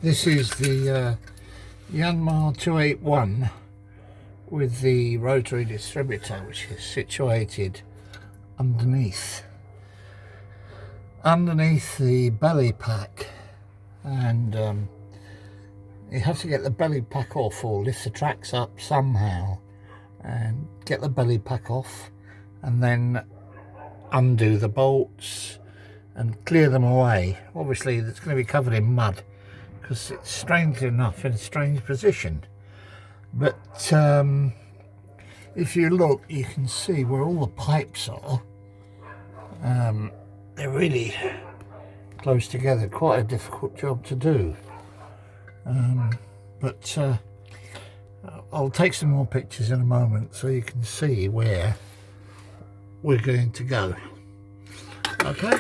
This is the Yanmar 281 with the Rotary distributor, which is situated underneath the belly pack, and you have to get the belly pack off or lift the tracks up somehow and get the belly pack off, and then undo the bolts and clear them away. Obviously it's going to be covered in mud because it's strangely enough in a strange position, but if you look you can see where all the pipes are. They're really close together, quite a difficult job to do, but I'll take some more pictures in a moment so you can see where we're going to go. Okay.